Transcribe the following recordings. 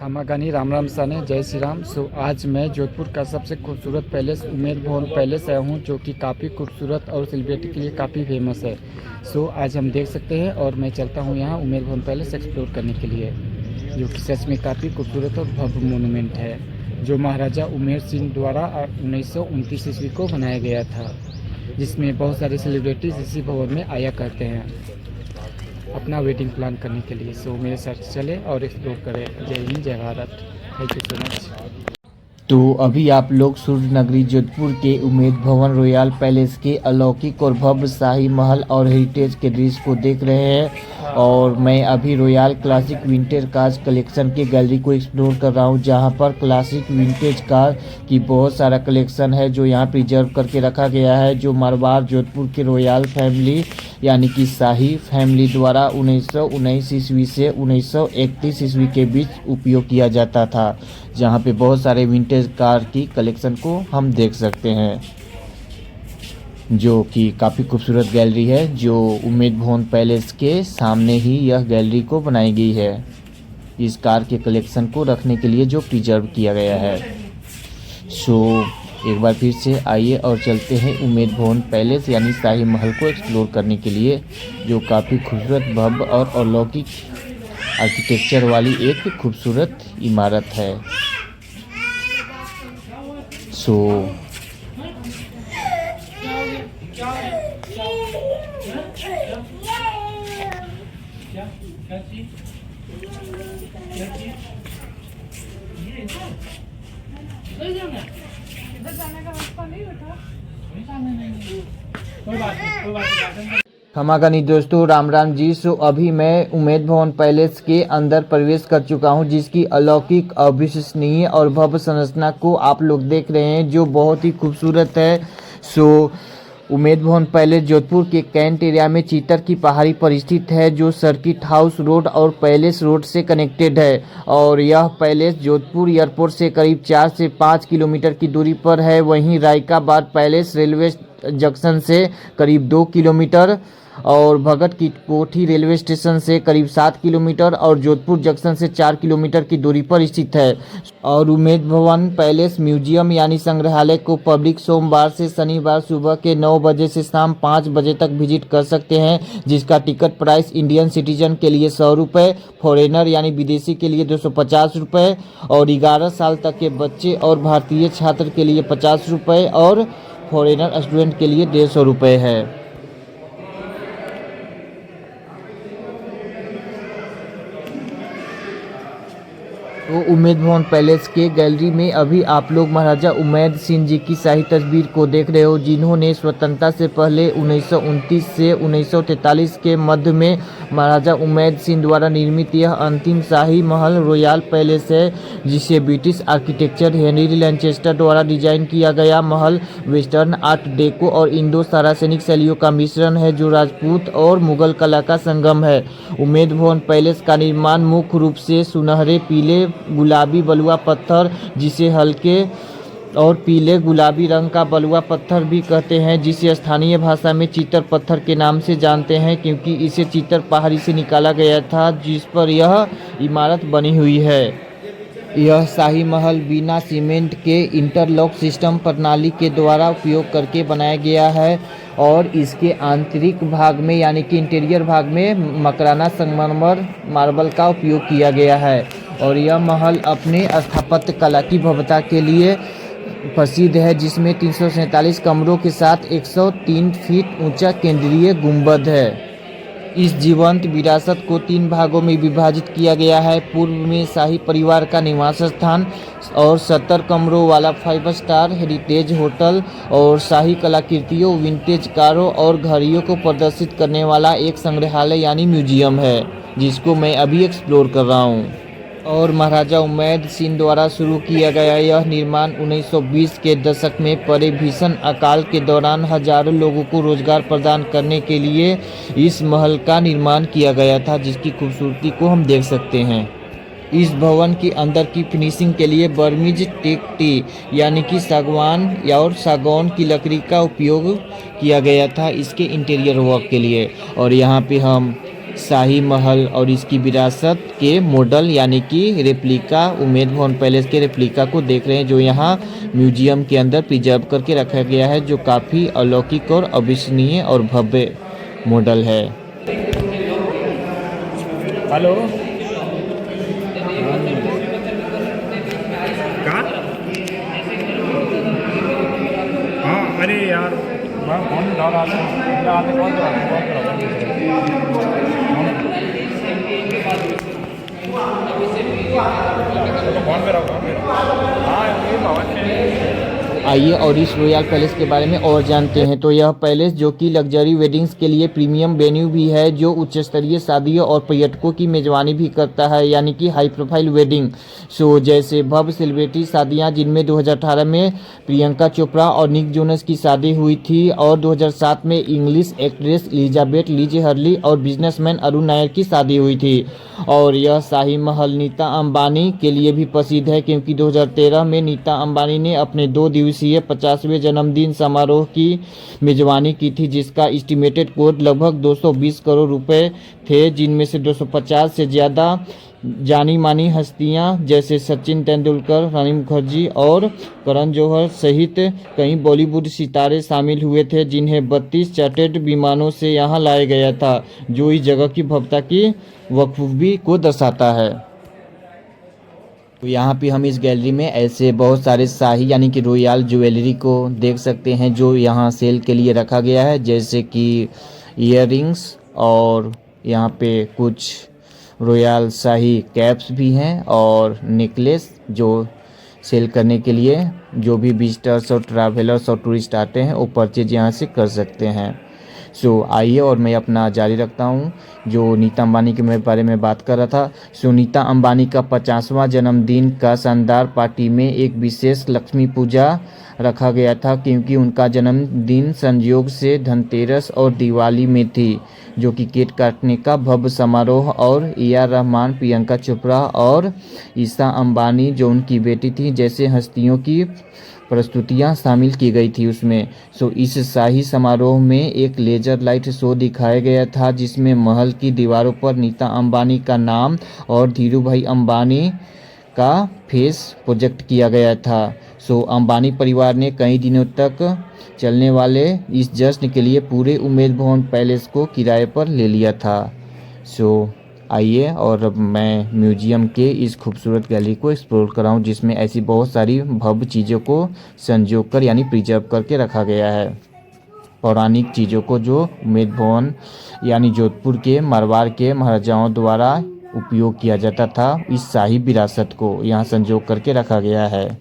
खामागानी राम राम साने जय श्री राम। आज मैं जोधपुर का सबसे खूबसूरत पैलेस उमेद भवन पैलेस आया हूँ, जो कि काफ़ी खूबसूरत और सेलिब्रिटी के लिए काफ़ी फेमस है। आज हम देख सकते हैं और मैं चलता हूँ यहाँ उमेद भवन पैलेस एक्सप्लोर करने के लिए, जो कि सच में काफ़ी खूबसूरत और भव्य मोनूमेंट है, जो महाराजा उमेर सिंह द्वारा 1929 ईस्वी को बनाया गया था, जिसमें बहुत सारे सेलिब्रिटीज इसी भवन में आया करते हैं अपना वेडिंग प्लान करने के लिए। मेरे साथ चले और एक्सप्लोर करें। जय हिंद, जय Bharat. Thank you so much. तो अभी आप लोग सूर्य नगरी जोधपुर के उमेद भवन रॉयल पैलेस के अलौकिक और भव्य शाही महल और हेरिटेज के दृश्य को देख रहे हैं। और मैं अभी royal classic vintage cars collection की गैलरी को एक्सप्लोर कर रहा हूं, जहां पर क्लासिक विंटेज कार की बहुत सारा कलेक्शन है जो यहां प्रिजर्व करके रखा गया है, जो मारवाड़ जोधपुर के रॉयल फैमिली यानी कि शाही फैमिली द्वारा 1919 ईस्वी से 1931 ईस्वी के बीच उपयोग किया जाता था। जहां पे बहुत सारे विंटेज कार की कलेक्शन को हम देख सकते हैं, जो कि काफ़ी खूबसूरत गैलरी है, जो उमेद भवन पैलेस के सामने ही यह गैलरी को बनाई गई है, इस कार के कलेक्शन को रखने के लिए जो प्रिजर्व किया गया है। एक बार फिर से आइए और चलते हैं उमेद भवन पैलेस यानी शाही महल को एक्सप्लोर करने के लिए, जो काफ़ी खूबसूरत भव्य और अलौकिक आर्किटेक्चर वाली एक खूबसूरत इमारत है। खमागानी दोस्तों, राम राम जी। अभी मैं उमेद भवन पैलेस के अंदर प्रवेश कर चुका हूं, जिसकी अलौकिक अविश्वसनीय और भव्य संरचना को आप लोग देख रहे हैं, जो बहुत ही खूबसूरत है। उमेद भवन पैलेस जोधपुर के कैंट एरिया में चीतर की पहाड़ी पर स्थित है, जो सर्किट हाउस रोड और पैलेस रोड से कनेक्टेड है। और यह पैलेस जोधपुर एयरपोर्ट से करीब 4 से 5 किलोमीटर की दूरी पर है। वहीं रायकाबाद पैलेस रेलवे जंक्शन से करीब 2 किलोमीटर और भगत की कोठी रेलवे स्टेशन से करीब 7 किलोमीटर और जोधपुर जंक्शन से 4 किलोमीटर की दूरी पर स्थित है। और उमेद भवन पैलेस म्यूजियम यानी संग्रहालय को पब्लिक सोमवार से शनिवार सुबह के 9 बजे से शाम 5 बजे तक विजिट कर सकते हैं, जिसका टिकट प्राइस इंडियन सिटीजन के लिए 100 रुपये, फॉरेनर यानी विदेशी के लिए 250 रुपये और 11 साल तक के बच्चे और भारतीय छात्र के लिए 50 रुपये और फॉरेनर स्टूडेंट के लिए 150 रुपये है। तो उमेद भवन पैलेस के गैलरी में अभी आप लोग महाराजा उमेद सिंह जी की शाही तस्वीर को देख रहे हो, जिन्होंने स्वतंत्रता से पहले 1929 से 1943 के मध्य में महाराजा उमेद सिंह द्वारा निर्मित यह अंतिम शाही महल रॉयल पैलेस है, जिसे ब्रिटिश आर्किटेक्चर हेनरी लैनचेस्टर द्वारा डिजाइन किया गया महल वेस्टर्न आर्ट डेको और इंडो सारासेनिक शैलियों का मिश्रण है, जो राजपूत और मुगल कला का संगम है। उमेद भवन पैलेस का निर्माण मुख्य रूप से सुनहरे पीले गुलाबी बलुआ पत्थर, जिसे हल्के और पीले गुलाबी रंग का बलुआ पत्थर भी कहते हैं, जिसे स्थानीय भाषा में चीतर पत्थर के नाम से जानते हैं, क्योंकि इसे चीतर पहाड़ी से निकाला गया था, जिस पर यह इमारत बनी हुई है। यह शाही महल बिना सीमेंट के इंटरलॉक सिस्टम प्रणाली के द्वारा उपयोग करके बनाया गया है और इसके आंतरिक भाग में यानी कि इंटीरियर भाग में मकराना संगमरमर मार्बल का उपयोग किया गया है। और यह महल अपने स्थापत्य कला की भव्यता के लिए प्रसिद्ध है, जिसमें 347 कमरों के साथ 103 फीट ऊंचा केंद्रीय गुंबद है। इस जीवंत विरासत को 3 भागों में विभाजित किया गया है। पूर्व में शाही परिवार का निवास स्थान और 70 कमरों वाला 5 स्टार हेरिटेज होटल और शाही कलाकृतियों, विंटेज कारों और घड़ियों को प्रदर्शित करने वाला एक संग्रहालय यानी म्यूजियम है, जिसको मैं अभी एक्सप्लोर कर रहा हूँ। और महाराजा उमेद सिंह द्वारा शुरू किया गया यह निर्माण 1920 के दशक में पड़े भीषण अकाल के दौरान हजारों लोगों को रोजगार प्रदान करने के लिए इस महल का निर्माण किया गया था, जिसकी खूबसूरती को हम देख सकते हैं। इस भवन के अंदर की फिनिशिंग के लिए बर्मीज टेक टी यानी कि सागवान और सागौन की लकड़ी का उपयोग किया गया था इसके इंटीरियर वर्क के लिए। और यहाँ पे हम शाही महल और इसकी विरासत के मॉडल यानी कि रेप्लिका उम्मेद भवन पैलेस के रेप्लिका को देख रहे हैं, जो यहाँ म्यूजियम के अंदर प्रिजर्व करके रखा गया है, जो काफ़ी अलौकिक और अविश्वसनीय और भव्य मॉडल है। हेलो कहाँ? हाँ अरे यार मैं फोन उठा रहा था, मेरा आगे कॉल करा फोन पे रखो हाँ ये भवन है। आइए और इस रॉयल पैलेस के बारे में और जानते हैं। तो यह पैलेस जो कि लग्जरी वेडिंग्स के लिए प्रीमियम वेन्यू भी है, जो उच्च स्तरीय शादियों और पर्यटकों की मेजबानी भी करता है, यानी कि हाई प्रोफाइल वेडिंग शो जैसे भव्य सेलिब्रिटी शादियां, जिनमें 2018 में प्रियंका चोपड़ा और निक जोनस की शादी हुई थी और 2007 में English actress Elizabeth lease Hurley और बिजनेसमैन अरुण नायर की शादी हुई थी। और यह शाही महल नीता अंबानी के लिए भी प्रसिद्ध है, क्योंकि 2013 में नीता अंबानी ने अपने 2 दिवसीय 50वें जन्मदिन समारोह की मेजबानी की थी, जिसका एस्टिमेटेड कोस्ट लगभग 220 करोड़ रुपए थे, जिनमें से 250 से ज़्यादा जानी मानी हस्तियां जैसे सचिन तेंदुलकर, रानी मुखर्जी और करण जौहर सहित कई बॉलीवुड सितारे शामिल हुए थे, जिन्हें 32 चार्टर्ड विमानों से यहां लाया गया था, जो इस जगह की भव्यता की बखूबी को दर्शाता है। तो यहाँ पे हम इस गैलरी में ऐसे बहुत सारे शाही यानी कि रॉयल ज्वेलरी को देख सकते हैं, जो यहाँ सेल के लिए रखा गया है, जैसे कि ईयररिंग्स और यहाँ पे कुछ रॉयल शाही कैप्स भी हैं और नेकलेस, जो सेल करने के लिए जो भी विजिटर्स और ट्रैवलर्स और टूरिस्ट आते हैं वो परचेज यहाँ से कर सकते हैं। आइए और मैं अपना जारी रखता हूँ। जो नीता अंबानी के बारे में बात कर रहा था। नीता अंबानी का 50वां जन्मदिन का शानदार पार्टी में एक विशेष लक्ष्मी पूजा रखा गया था, क्योंकि उनका जन्मदिन संयोग से धनतेरस और दिवाली में थी, जो कि केक काटने का भव्य समारोह और AR रहमान, प्रियंका चोपड़ा और ईशा अंबानी जो उनकी बेटी थी जैसे हस्तियों की प्रस्तुतियां शामिल की गई थी उसमें। इस शाही समारोह में एक लेजर लाइट शो दिखाया गया था, जिसमें महल की दीवारों पर नीता अंबानी का नाम और धीरूभाई अंबानी का फेस प्रोजेक्ट किया गया था। अंबानी परिवार ने कई दिनों तक चलने वाले इस जश्न के लिए पूरे उम्मेद भवन पैलेस को किराए पर ले लिया था। आइए और अब मैं म्यूजियम के इस खूबसूरत गैलरी को एक्सप्लोर कराऊं, जिसमें ऐसी बहुत सारी भव्य चीज़ों को संजो कर यानी प्रिजर्व करके रखा गया है, पौराणिक चीज़ों को जो उम्मेद भवन यानी जोधपुर के मारवाड़ के महाराजाओं द्वारा उपयोग किया जाता था, इस शाही विरासत को यहाँ संजो करके रखा गया है।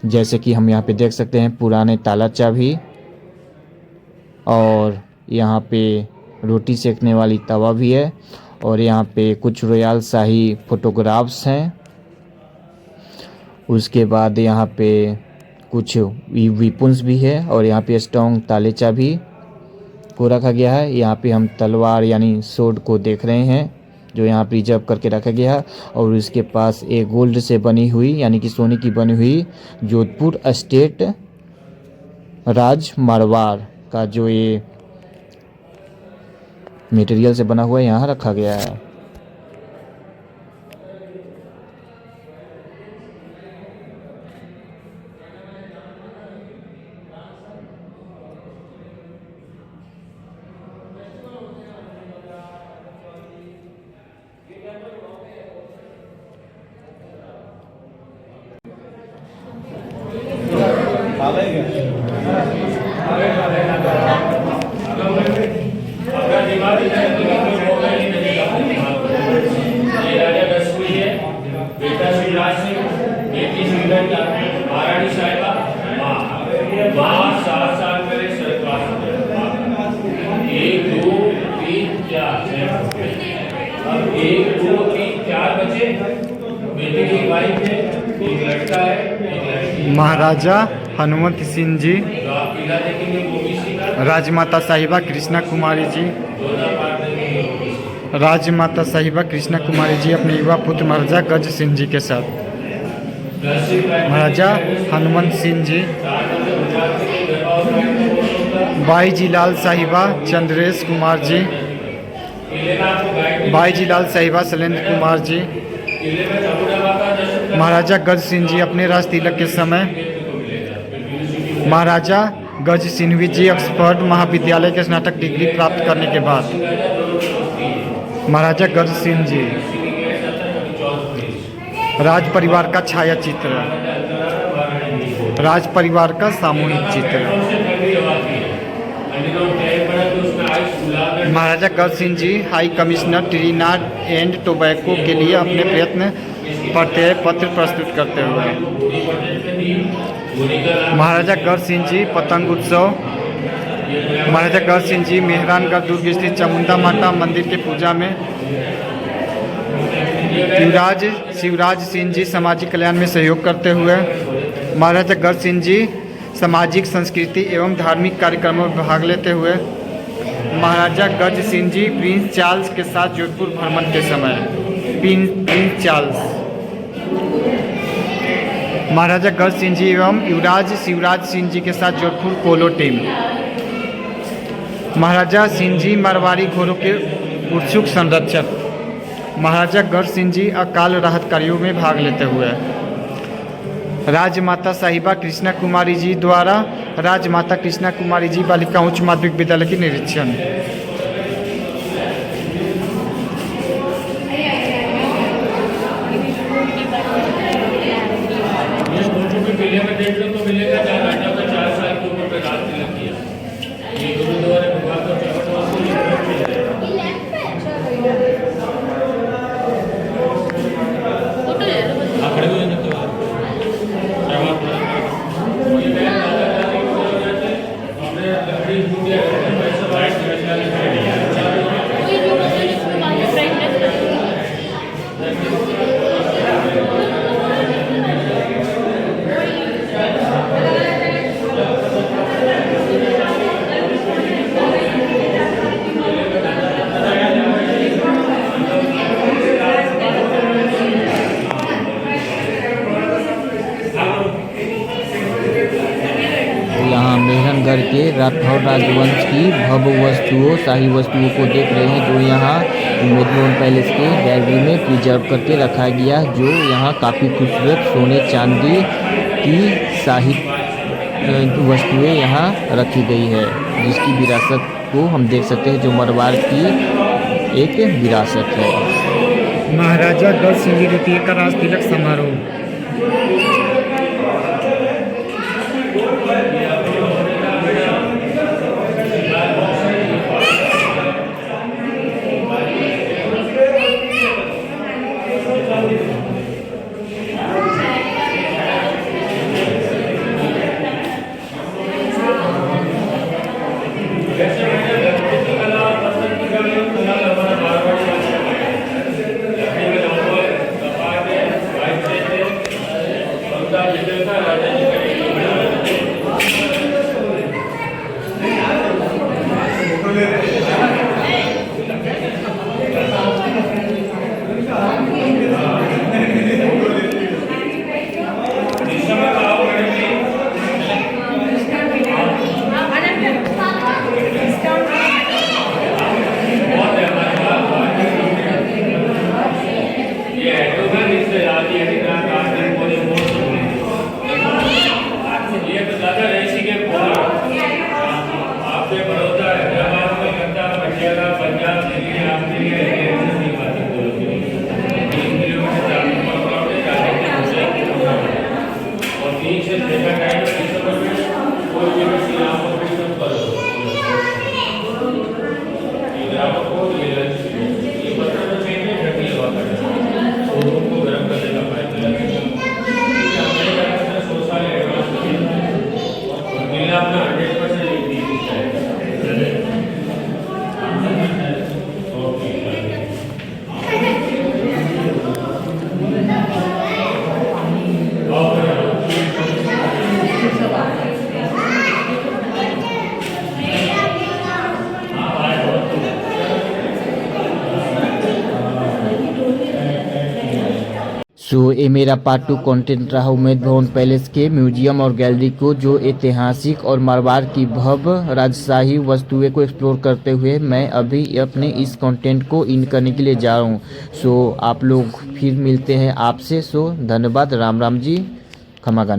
जैसे कि हम यहाँ पे देख सकते हैं पुराने ताला चाबी, और यहाँ पे रोटी सेकने वाली तवा भी है, और यहाँ पे कुछ रॉयल शाही फोटोग्राफ्स हैं। उसके बाद यहाँ पे कुछ विपुन्स भी है, और यहाँ पे स्ट्रॉन्ग ताले चाबी को रखा गया है। यहाँ पे हम तलवार यानी सोड को देख रहे हैं, जो यहाँ प्रिजर्व करके रखा गया है। और उसके पास एक गोल्ड से बनी हुई यानी कि सोने की बनी हुई जोधपुर स्टेट राज मारवाड़ का जो ये मटेरियल से बना हुआ यहाँ रखा गया है। महाराजा हनुमंत सिंह जी, राजमाता साहिबा कृष्णा कुमारी जी, राजमाता साहिबा कृष्णा कुमारी जी अपने युवा पुत्र महाराजा गज सिंह जी के साथ, महाराजा हनुमंत सिंह जी, बाई जी लाल साहिबा चंद्रेश कुमार जी, बाईजीलाल साहिबा शैलेंद्र कुमार जी, महाराजा गज सिंह जी अपने राज तिलक के समय, महाराजा गज सिंह जी ऑक्सफोर्ड महाविद्यालय के स्नातक डिग्री प्राप्त करने के बाद, महाराजा गज सिंह जी, राज परिवार का छाया चित्र, राज परिवार का सामूहिक चित्र। Maharaja Gaj Singh ji high commissioner Trinidad and Tobago के लिए अपने प्रयत्न प्रत्यय पत्र प्रस्तुत करते हुए, महाराजा गज सिंह जी पतंग उत्सव, महाराजा गज सिंह जी मेहरानगढ़ दुर्ग स्थित चामुंडा माता मंदिर के पूजा में, युवराज शिवराज सिंह जी सामाजिक कल्याण में सहयोग करते हुए, महाराजा गज सिंह जी सामाजिक संस्कृति एवं धार्मिक कार्यक्रमों में भाग लेते हुए, महाराजा गज सिंह जी प्रिंस चार्ल्स के साथ जोधपुर भ्रमण के समय, प्रिंस चार्ल्स, महाराजा गज सिंह जी एवं युवराज शिवराज सिंह जी के साथ जोधपुर पोलो टीम, महाराजा सिंह जी मारवाड़ी घोड़ों के उत्सुक संरक्षक, महाराजा गज सिंह जी अकाल राहत कार्यों में भाग लेते हुए, राजमाता साहिबा कृष्णा कुमारी जी द्वारा राजमाता कृष्णा कुमारी जी बालिका उच्च माध्यमिक विद्यालय की निरीक्षण, मेहरानगढ़ के राठौर राजवंश की भव्य वस्तुओं शाही वस्तुओं को देख रहे हैं, जो यहाँ उम्मेद भवन पैलेस के गैलरी में प्रिजर्व करके रखा गया, जो यहाँ काफ़ी खूबसूरत सोने चांदी की शाही वस्तुएं यहाँ रखी गई है, जिसकी विरासत को हम देख सकते हैं, जो मरवाड़ की एक विरासत है। महाराजा गज सिंह जी द्वितीय का राज तिलक समारोह, को गर्म करने का फायदा सो ये मेरा पार्ट 2 कंटेंट रहा उम्मेद भवन पैलेस के म्यूजियम और गैलरी को, जो ऐतिहासिक और मारवाड़ की भव्य राजशाही वस्तुएं को एक्सप्लोर करते हुए मैं अभी अपने इस कंटेंट को इन करने के लिए जा रहा हूँ। सो आप लोग फिर मिलते हैं आपसे। सो धन्यवाद, राम राम जी, खमा गानी।